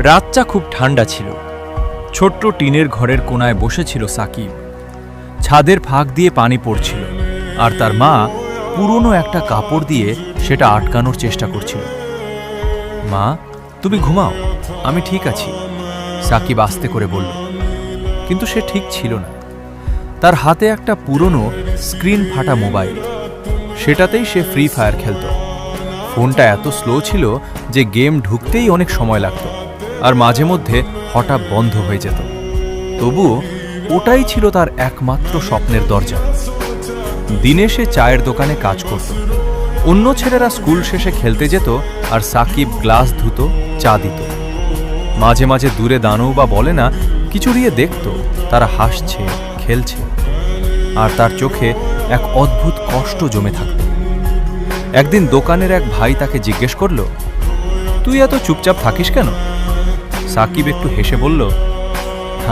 রাতটা খুব ঠান্ডা ছিল। ছোট্ট টিনের ঘরের কোনায় বসেছিল সাকিব। ছাদের ফাঁক দিয়ে পানি পড়ছিল, আর তার মা পুরনো একটা কাপড় দিয়ে সেটা আটকানোর চেষ্টা করছিল। মা, তুমি ঘুমাও, আমি ঠিক আছি, সাকিব আস্তে করে বলল। কিন্তু সে ঠিক ছিল না। তার হাতে একটা পুরনো স্ক্রিন ফাটা মোবাইল, সেটাতেই সে ফ্রি ফায়ার খেলত। ফোনটা এত স্লো ছিল যে গেম ঢুকতেই অনেক সময় লাগত, আর মাঝে মধ্যে হঠাৎ বন্ধ হয়ে যেত। তবুও ওটাই ছিল তার একমাত্র স্বপ্নের দরজা। দিনে সে চায়ের দোকানে কাজ করত। অন্য ছেলেরা স্কুল শেষে খেলতে যেত, আর সাকিব গ্লাস ধুত, চা দিত। মাঝে মাঝে দূরে দাঁড়াও বা বলে না কিছু দিয়ে দেখত তারা হাসছে, খেলছে, আর তার চোখে এক অদ্ভুত কষ্ট জমে থাকত। একদিন দোকানের এক ভাই তাকে জিজ্ঞেস করল, তুই এত চুপচাপ থাকিস কেন? সাকিব একটু হেসে বলল,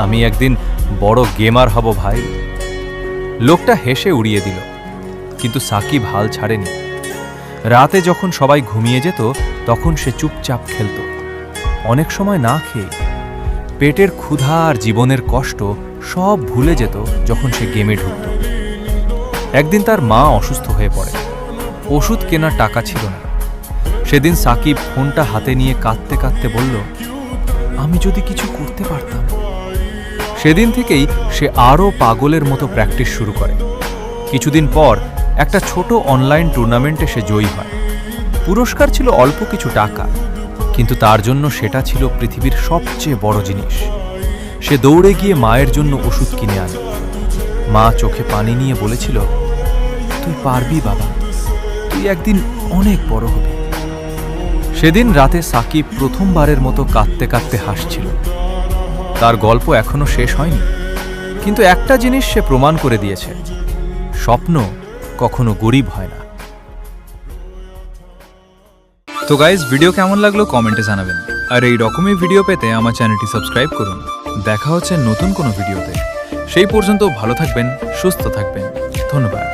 আমি একদিন বড় গেমার হব ভাই। লোকটা হেসে উড়িয়ে দিল, কিন্তু সাকিব হাল ছাড়েনি। রাতে যখন সবাই ঘুমিয়ে যেত তখন সে চুপচাপ খেলত, অনেক সময় না খেয়ে। পেটের ক্ষুধা আর জীবনের কষ্ট সব ভুলে যেত যখন সে গেমে ঢুকত। একদিন তার মা অসুস্থ হয়ে পড়ে। ওষুধ কেনার টাকা ছিল না। সেদিন সাকিব ফোনটা হাতে নিয়ে কাঁদতে কাঁদতে বলল, আমি যদি কিছু করতে পারতাম। সেদিন থেকেই সে আরও পাগলের মতো প্র্যাকটিস শুরু করে। কিছুদিন পর একটা ছোট অনলাইন টুর্নামেন্টে সে জয়ী হয়। পুরস্কার ছিল অল্প কিছু টাকা, কিন্তু তার জন্য সেটা ছিল পৃথিবীর সবচেয়ে বড় জিনিস। সে দৌড়ে গিয়ে মায়ের জন্য ওষুধ কিনে আনে। মা চোখে পানি নিয়ে বলেছিল, তুই পারবি বাবা, তুই একদিন অনেক বড় হবি। সেদিন রাতে সাকিব প্রথমবারের মতো কাঁদতে কাঁদতে হাসছিল। তার গল্প এখনো শেষ হয়নি, কিন্তু একটা জিনিস সে প্রমাণ করে দিয়েছে, স্বপ্ন কখনো গরিব হয় না। তো গাইজ, ভিডিও কেমন লাগলো কমেন্টে জানাবেন, আর এই রকমই ভিডিও পেতে আমার চ্যানেলটি সাবস্ক্রাইব করুন। দেখা হচ্ছে নতুন কোনো ভিডিওতে। সেই পর্যন্ত ভালো থাকবেন, সুস্থ থাকবেন। ধন্যবাদ।